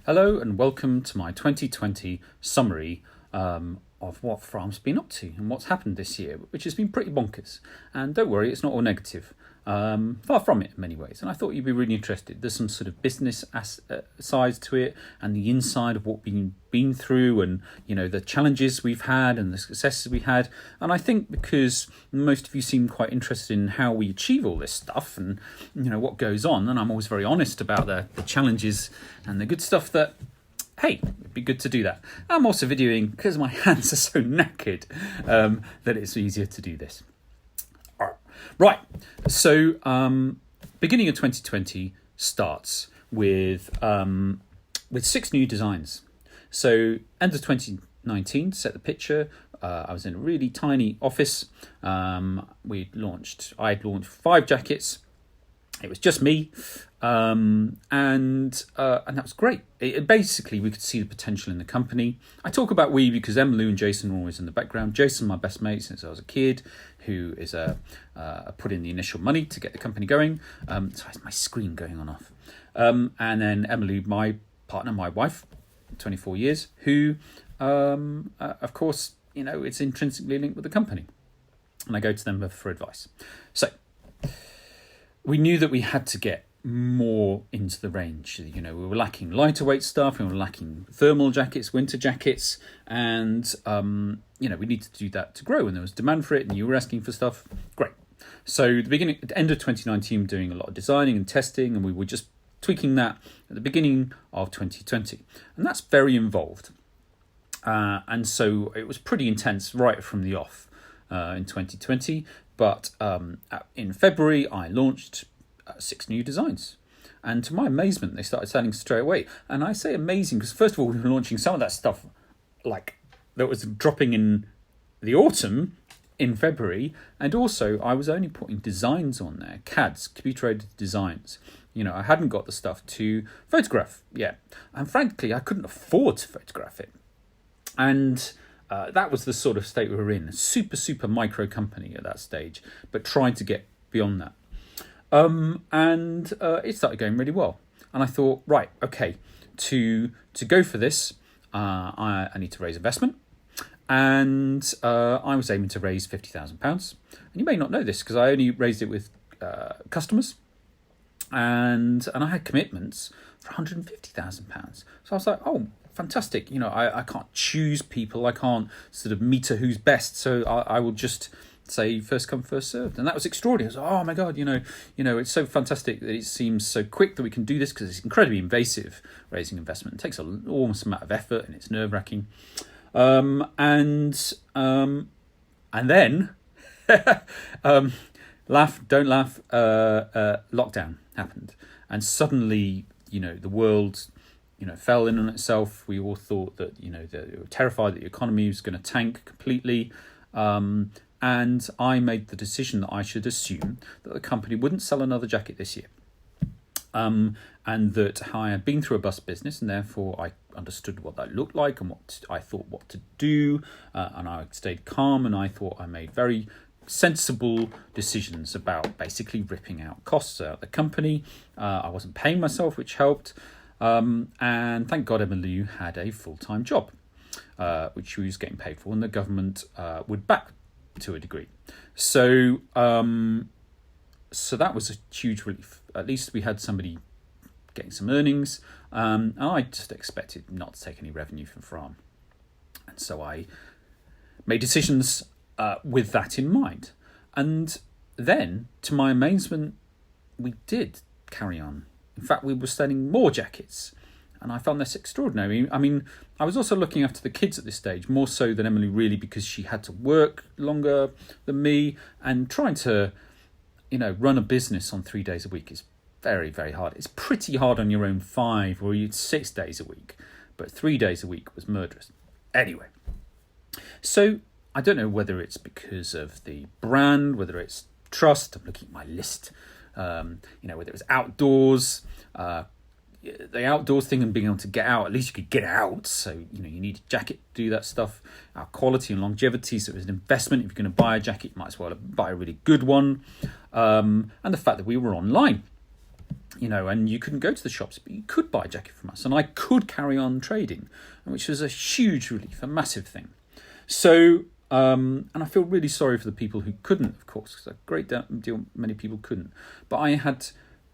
Hello and welcome to my 2020 summary of what FRAHM's been up to and what's happened this year, which has been pretty bonkers. And don't worry, it's not all negative. Far from it in many ways. And I thought you'd be really interested. There's some sort of business sides to it and the inside of what we've been through and, the challenges we've had and the successes we had. And I think because most of you seem quite interested in how we achieve all this stuff and, what goes on. And I'm always very honest about the challenges and the good stuff that, hey, it'd be good to do that. I'm also videoing because my hands are so knackered that it's easier to do this. Right, so beginning of 2020 starts with 6 new designs. So end of 2019, to set the picture, I was in a really tiny office. I'd launched 5 jackets. It was just me, and that was great. Basically, we could see the potential in the company. I talk about we because Emily and Jason are always in the background. Jason, my best mate since I was a kid, who is put in the initial money to get the company going. Sorry, my screen going on off. And then Emily, my partner, my wife, 24 years, who, of course, it's intrinsically linked with the company. And I go to them for advice. So we knew that we had to get more into the range. We were lacking lighter weight stuff, we were lacking thermal jackets, winter jackets, and we needed to do that to grow, and there was demand for it, and you were asking for stuff. Great. So at the end of 2019, we were doing a lot of designing and testing, and we were just tweaking that at the beginning of 2020, and that's very involved. And so it was pretty intense right from the off in 2020. But in February, I launched 6 new designs. And to my amazement, they started selling straight away. And I say amazing because, first of all, we were launching some of that stuff that was dropping in the autumn in February. And also, I was only putting designs on there, CADs, computer-aided designs. I hadn't got the stuff to photograph yet. And frankly, I couldn't afford to photograph it. And that was the sort of state we were in. A super, super micro company at that stage, but trying to get beyond that. And it started going really well. And I thought, right, okay, to go for this, I need to raise investment. And I was aiming to raise £50,000. And you may not know this because I only raised it with customers. And I had commitments for £150,000. So I was like, oh, fantastic. I can't choose people. I can't sort of meter who's best. So I will just say first come, first served. And that was extraordinary. I was like, oh my God, it's so fantastic that it seems so quick that we can do this because it's incredibly invasive raising investment. It takes an enormous amount of effort and it's nerve wracking. And then, laugh, don't laugh, lockdown happened. And suddenly, the world fell in on itself. We all thought that, they were terrified that the economy was going to tank completely. And I made the decision that I should assume that the company wouldn't sell another jacket this year. And that I had been through a bus business and therefore I understood what that looked like and what I thought what to do. And I stayed calm and I thought I made very sensible decisions about basically ripping out costs out of the company. I wasn't paying myself, which helped. And thank God Emily had a full-time job, which she was getting paid for, and the government would back to a degree. So that was a huge relief. At least we had somebody getting some earnings, and I just expected not to take any revenue from FRAHM. And so I made decisions with that in mind. And then, to my amazement, we did carry on. In fact, we were selling more jackets, and I found this extraordinary. I mean, I was also looking after the kids at this stage, more so than Emily, really, because she had to work longer than me, and trying to, run a business on 3 days a week is very, very hard. It's pretty hard on your own 5 or 6 days a week, but 3 days a week was murderous. Anyway, so I don't know whether it's because of the brand, whether it's trust. I'm looking at my list. Whether it was outdoors, the outdoors thing and being able to get out, at least you could get out. So, you need a jacket to do that stuff. Our quality and longevity, so it was an investment. If you're going to buy a jacket, you might as well buy a really good one. And the fact that we were online. and you couldn't go to the shops, but you could buy a jacket from us, and I could carry on trading, which was a huge relief, a massive thing. So, and I feel really sorry for the people who couldn't, of course, because a great deal, many people couldn't. But I had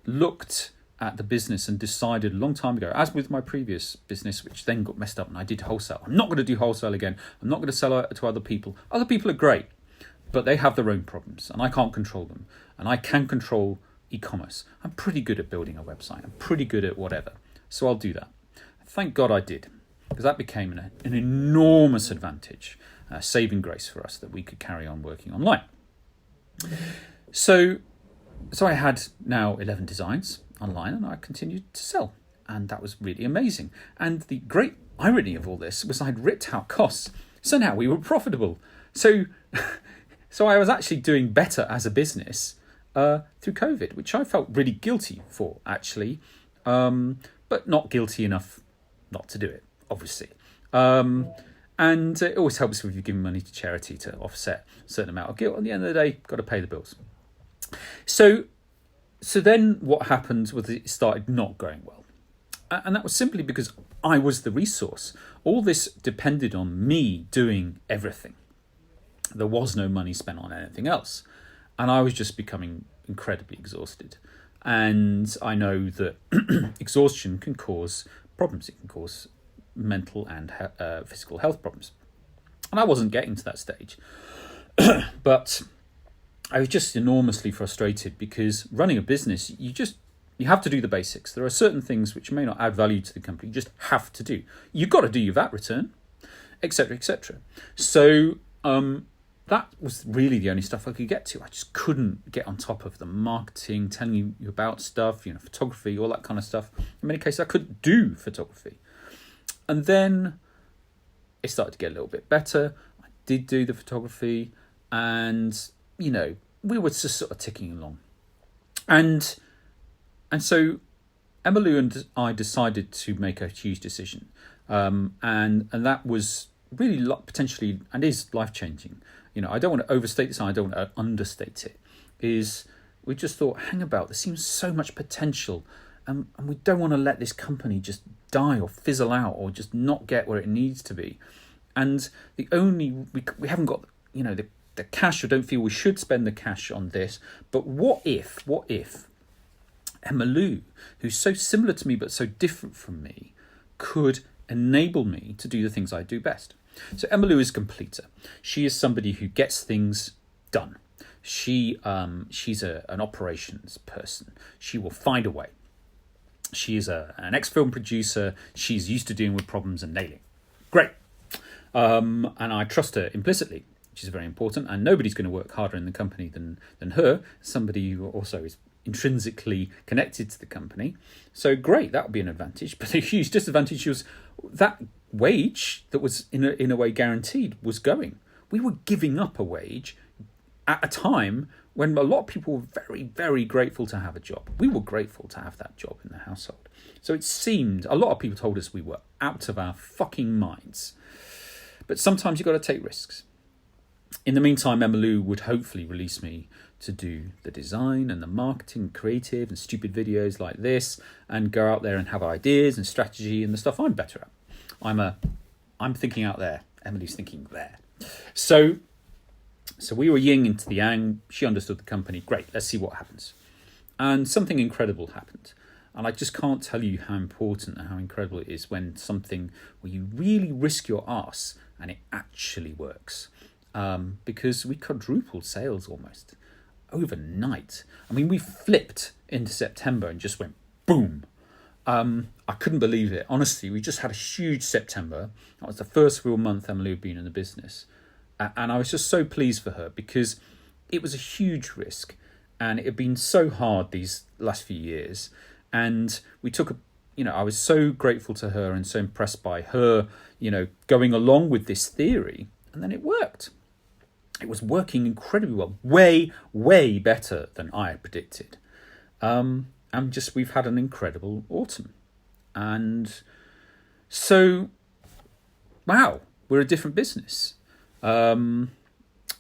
looked at the business and decided a long time ago, as with my previous business, which then got messed up, and I did wholesale. I'm not going to do wholesale again. I'm not going to sell to other people. Other people are great, but they have their own problems, and I can't control them. And I can control e-commerce. I'm pretty good at building a website. I'm pretty good at whatever. So I'll do that. Thank God I did, because that became an enormous advantage, saving grace for us, that we could carry on working online. So I had now 11 designs online, and I continued to sell. And that was really amazing. And the great irony of all this was I'd ripped out costs. So now we were profitable. So I was actually doing better as a business through COVID, which I felt really guilty for, actually, but not guilty enough not to do it, obviously. And it always helps if you're giving money to charity to offset a certain amount of guilt. At the end of the day, got to pay the bills. So then what happened was it started not going well. And that was simply because I was the resource. All this depended on me doing everything. There was no money spent on anything else. And I was just becoming incredibly exhausted. And I know that exhaustion can cause problems. It can cause mental and physical health problems. And I wasn't getting to that stage. But I was just enormously frustrated, because running a business, you have to do the basics. There are certain things which may not add value to the company. You just have to do. You've got to do your VAT return, etc., etc. So that was really the only stuff I could get to. I just couldn't get on top of the marketing, telling you about stuff, photography, all that kind of stuff. In many cases, I couldn't do photography. And then it started to get a little bit better. I did do the photography, and, we were just sort of ticking along. And so Emmylou and I decided to make a huge decision. And that was really potentially, and is, life-changing. I don't want to overstate this, and I don't want to understate it. We just thought, hang about, there seems so much potential, and we don't want to let this company just die or fizzle out or just not get where it needs to be. And we haven't got, the cash. I don't feel we should spend the cash on this. But what if Emmylou, who's so similar to me but so different from me, could enable me to do the things I do best? So Emmylou is a completer. She is somebody who gets things done. She's an operations person. She will find a way. She is an ex-film producer. She's used to dealing with problems and nailing. Great. And I trust her implicitly, which is very important. And nobody's going to work harder in the company than her, somebody who also is intrinsically connected to the company. So great, that would be an advantage. But a huge disadvantage was that wage that was in a way guaranteed was going. We were giving up a wage at a time when a lot of people were very, very grateful to have a job. We were grateful to have that job in the household. So it seemed, a lot of people told us we were out of our fucking minds. But sometimes you've got to take risks. In the meantime, Emmylou would hopefully release me to do the design and the marketing, creative and stupid videos like this, and go out there and have ideas and strategy and the stuff I'm better at. I'm thinking out there. Emily's thinking there. So we were yin into the yang. She understood the company. Great, let's see what happens. And something incredible happened. And I just can't tell you how important and how incredible it is when something where you really risk your arse and it actually works. Because we quadrupled sales almost overnight. I mean, we flipped into September and just went boom. I couldn't believe it. Honestly, we just had a huge September. That was the first real month Emmylou had been in the business. And I was just so pleased for her because it was a huge risk and it had been so hard these last few years. And we took I was so grateful to her and so impressed by her, going along with this theory. And then it worked. It was working incredibly well, way, way better than I had predicted. And we've had an incredible autumn. And so, wow, we're a different business. And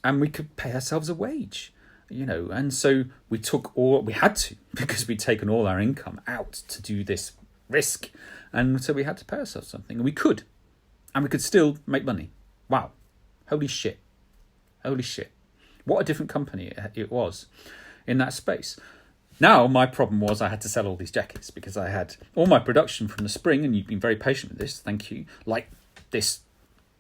we could pay ourselves a wage. and so we had to, because we'd taken all our income out to do this risk, and so we had to pay ourselves something, and we could still make money. Wow, holy shit, what a different company it was in that space. Now my problem was I had to sell all these jackets, because I had all my production from the spring, and you've been very patient with this, thank you, like this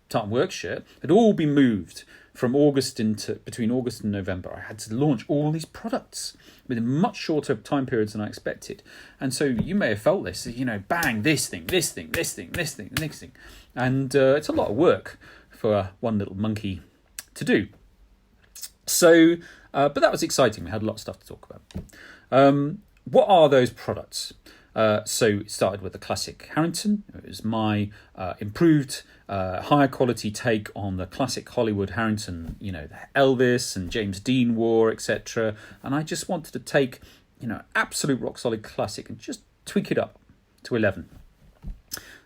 tartan work shirt had all been moved from between August and November. I had to launch all these products within much shorter time periods than I expected. And so you may have felt this, bang, this thing, the next thing. And it's a lot of work for one little monkey to do. So, but that was exciting. We had a lot of stuff to talk about. What are those products? So it started with the classic Harrington. It was my improved, higher quality take on the classic Hollywood Harrington, the Elvis and James Dean wore, etc. And I just wanted to take, absolute rock solid classic and just tweak it up to 11.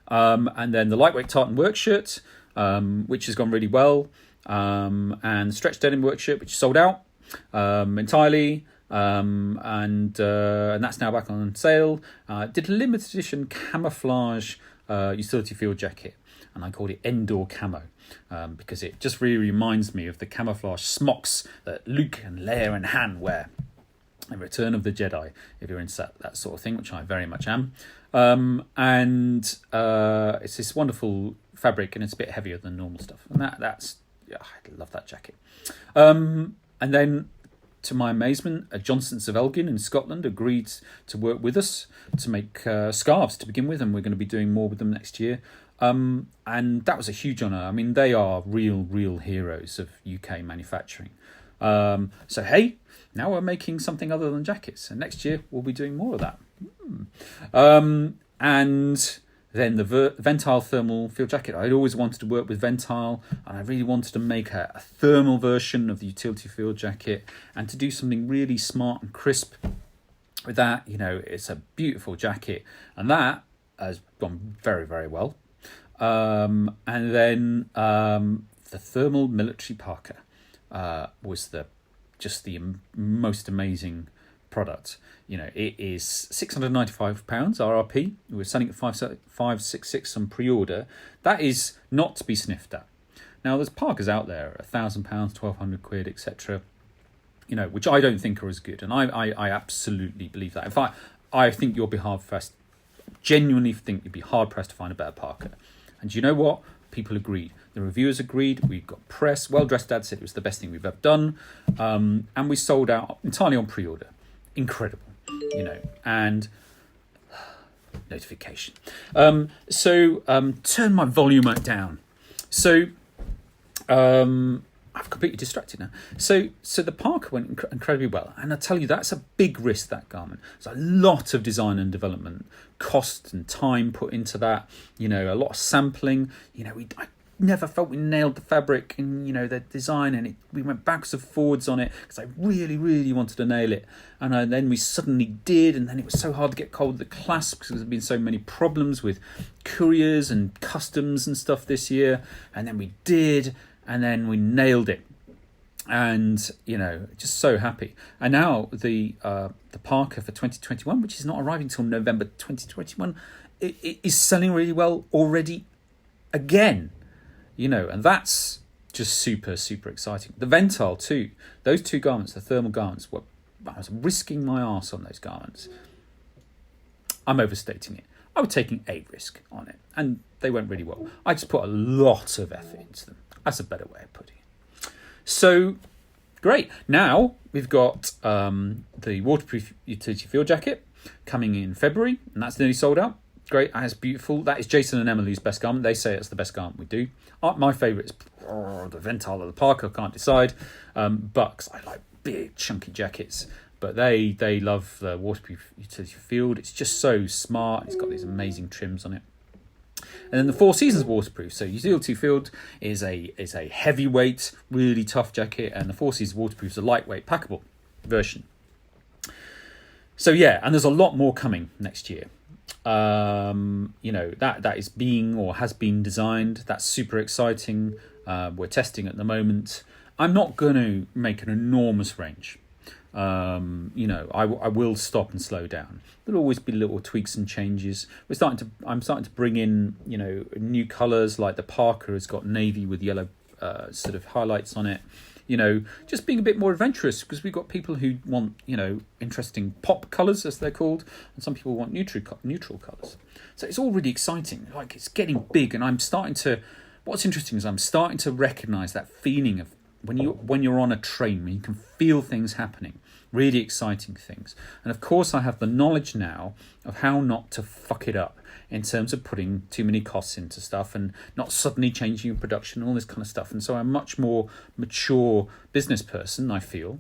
And then the lightweight tartan work shirt, which has gone really well, and stretch denim work shirt, which sold out entirely. And that's now back on sale. Did a limited edition camouflage utility field jacket, and I called it Endor Camo, because it just really reminds me of the camouflage smocks that Luke and Leia and Han wear in Return of the Jedi, if you're into that sort of thing, which I very much am. And it's this wonderful fabric, and it's a bit heavier than normal stuff, and I love that jacket. And then, to my amazement, Johnsons of Elgin in Scotland agreed to work with us to make scarves to begin with, and we're going to be doing more with them next year. And that was a huge honour. I mean, they are real heroes of UK manufacturing. So hey, now we're making something other than jackets, and next year we'll be doing more of that. And then the Ventile thermal field jacket. I'd always wanted to work with Ventile, and I really wanted to make a thermal version of the utility field jacket, and to do something really smart and crisp with that. It's a beautiful jacket, and that has gone very, very well. And then the thermal military parka was the most amazing product. It is £695 RRP. We're selling at 566 on pre-order. That is not to be sniffed at. Now, there's parkas out there at £1,000, £1,200, etc. Which I don't think are as good, and I absolutely believe that. In fact, I think you'll be hard pressed. Genuinely think you'd be hard pressed to find a better parka. And you know what? People agreed. The reviewers agreed. We got press. Well Dressed Dad said it was the best thing we've ever done, and we sold out entirely on pre-order. Incredible, and notification. So turn my volume down. So I've completely distracted now. So the parka went incredibly well, and I tell you, that's a big risk, that garment. There's a lot of design and development cost and time put into that. A lot of sampling. I never felt we nailed the fabric and the design, and we went backwards and forwards on it because I really, really wanted to nail it, and then we suddenly did, and then it was so hard to get hold of the clasp because there's been so many problems with couriers and customs and stuff this year, and then we did, and then we nailed it, and just so happy. And now the parka for 2021, which is not arriving till November 2021, it is selling really well already again. And that's just super, super exciting. The Ventile too. Those two garments, the thermal garments, I was risking my arse on those garments. I'm overstating it. I was taking a risk on it, and they went really well. I just put a lot of effort into them. That's a better way of putting it. So, great. Now we've got the waterproof utility field jacket coming in February, and that's nearly sold out. Great, that's beautiful. That is Jason and Emily's best garment. They say it's the best garment we do. My favourite is the Ventile or the parka. I can't decide, but 'cause I like big chunky jackets. But they love the waterproof utility field. It's just so smart. It's got these amazing trims on it. And then the Four Seasons waterproof. So utility field is a heavyweight, really tough jacket, and the Four Seasons waterproof is a lightweight, packable version. So yeah, and there's a lot more coming next year. That is being or has been designed. That's super exciting. We're testing at the moment. I'm not going to make an enormous range. I will stop and slow down. There'll always be little tweaks and changes. I'm starting to bring in, new colours, like the Parker has got navy with yellow sort of highlights on it. Just being a bit more adventurous, because we've got people who want, interesting pop colours, as they're called, and some people want neutral colours. So it's all really exciting. Like, it's getting big, and what's interesting is I'm starting to recognise that feeling of when you're on a train, when you can feel things happening, really exciting things. And of course, I have the knowledge now of how not to fuck it up in terms of putting too many costs into stuff and not suddenly changing your production and all this kind of stuff. And so I'm a much more mature business person, I feel.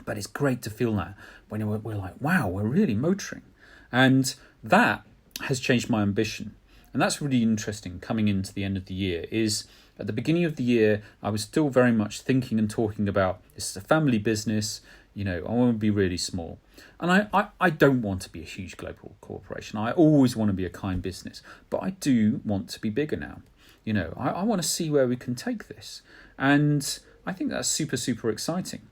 But it's great to feel that when we're like, wow, we're really motoring. And that has changed my ambition. And that's really interesting coming into the end of the year. Is at the beginning of the year, I was still very much thinking and talking about, this is a family business, I want to be really small. And I don't want to be a huge global corporation. I always want to be a kind business. But I do want to be bigger now. I want to see where we can take this. And I think that's super, super exciting.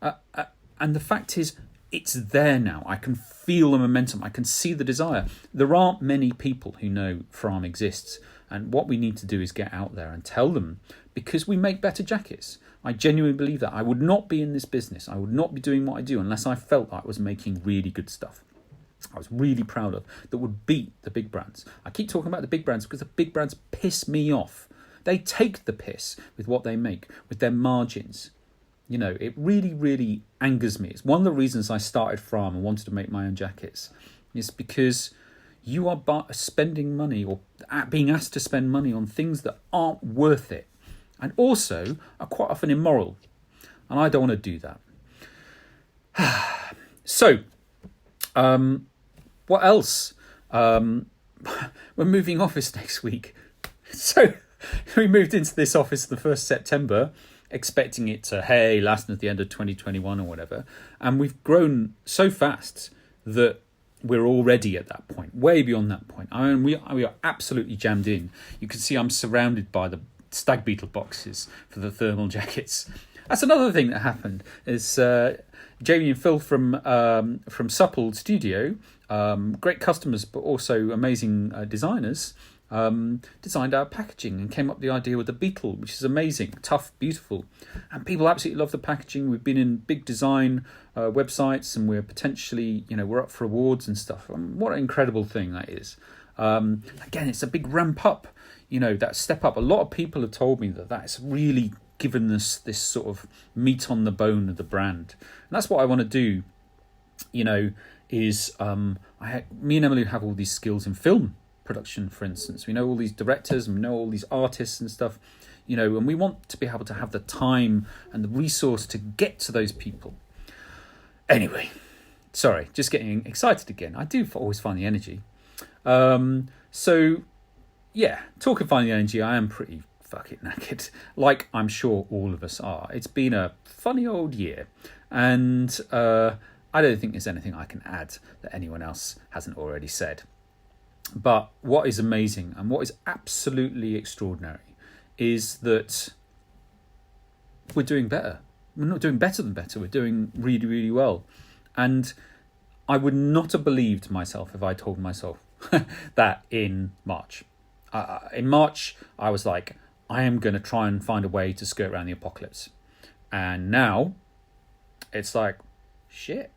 And the fact is, it's there now. I can feel the momentum. I can see the desire. There aren't many people who know FRAHM exists. And what we need to do is get out there and tell them, because we make better jackets. I genuinely believe that. I would not be in this business. I would not be doing what I do unless I felt I was making really good stuff. I was really proud of, that would beat the big brands. I keep talking about the big brands because the big brands piss me off. They take the piss with what they make, with their margins. It really, really angers me. It's one of the reasons I started FRAHM and wanted to make my own jackets. It's because you are spending money, or being asked to spend money on things that aren't worth it, and also are quite often immoral. And I don't want to do that. So, what else? We're moving office next week. So we moved into this office the 1st September, expecting it to, last at the end of 2021 or whatever. And we've grown so fast that we're already at that point, way beyond that point. I mean, we are absolutely jammed in. You can see I'm surrounded by the Stag Beetle boxes for the thermal jackets. That's another thing that happened. Is Jamie and Phil from SUBTITLES Studio, great customers but also amazing designers, designed our packaging and came up with the idea with the Beetle, which is amazing, tough, beautiful, and people absolutely love the packaging. We've been in big design websites, and we're potentially, we're up for awards and stuff. What an incredible thing that is. Again, it's a big ramp up, that step up. A lot of people have told me that that's really given us this sort of meat on the bone of the brand, and that's what I want to do. Is me and Emily have all these skills in film production, for instance. We know all these directors and we know all these artists and stuff, and we want to be able to have the time and the resource to get to those people. Anyway, sorry, just getting excited again. I do always find the energy. So yeah, talking finding the energy, I am pretty fucking knackered, like I'm sure all of us are. It's been a funny old year, and I don't think there's anything I can add that anyone else hasn't already said. But what is amazing and what is absolutely extraordinary is that we're doing better. We're not doing better than better. We're doing really, really well. And I would not have believed myself if I told myself that in March. In March, I was like, I am going to try and find a way to skirt around the apocalypse. And now it's like, shit,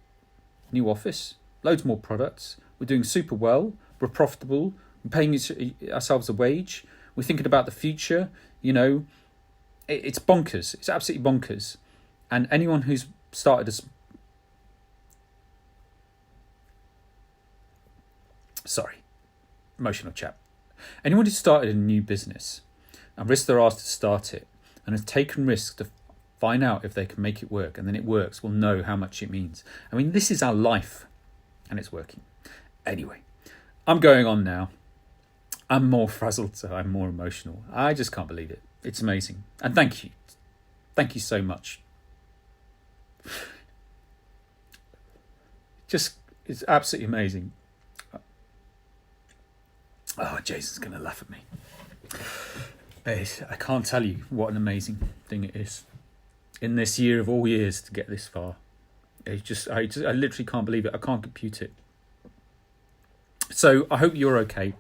new office, loads more products. We're doing super well. We're profitable. We're paying ourselves a wage. We're thinking about the future. It's bonkers. It's absolutely bonkers. And anyone who's started emotional chat. Anyone who started a new business and risked their ass to start it and has taken risks to find out if they can make it work, and then it works, will know how much it means. I mean, this is our life, and it's working. Anyway, I'm going on now. I'm more frazzled, so I'm more emotional. I just can't believe it. It's amazing. And thank you. Thank you so much. It's absolutely amazing. Oh, Jason's going to laugh at me. I can't tell you what an amazing thing it is in this year of all years to get this far. I literally can't believe it. I can't compute it. So I hope you're okay.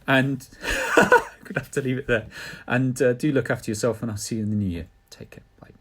And I'm going to have to leave it there. And do look after yourself, and I'll see you in the new year. Take care. Bye.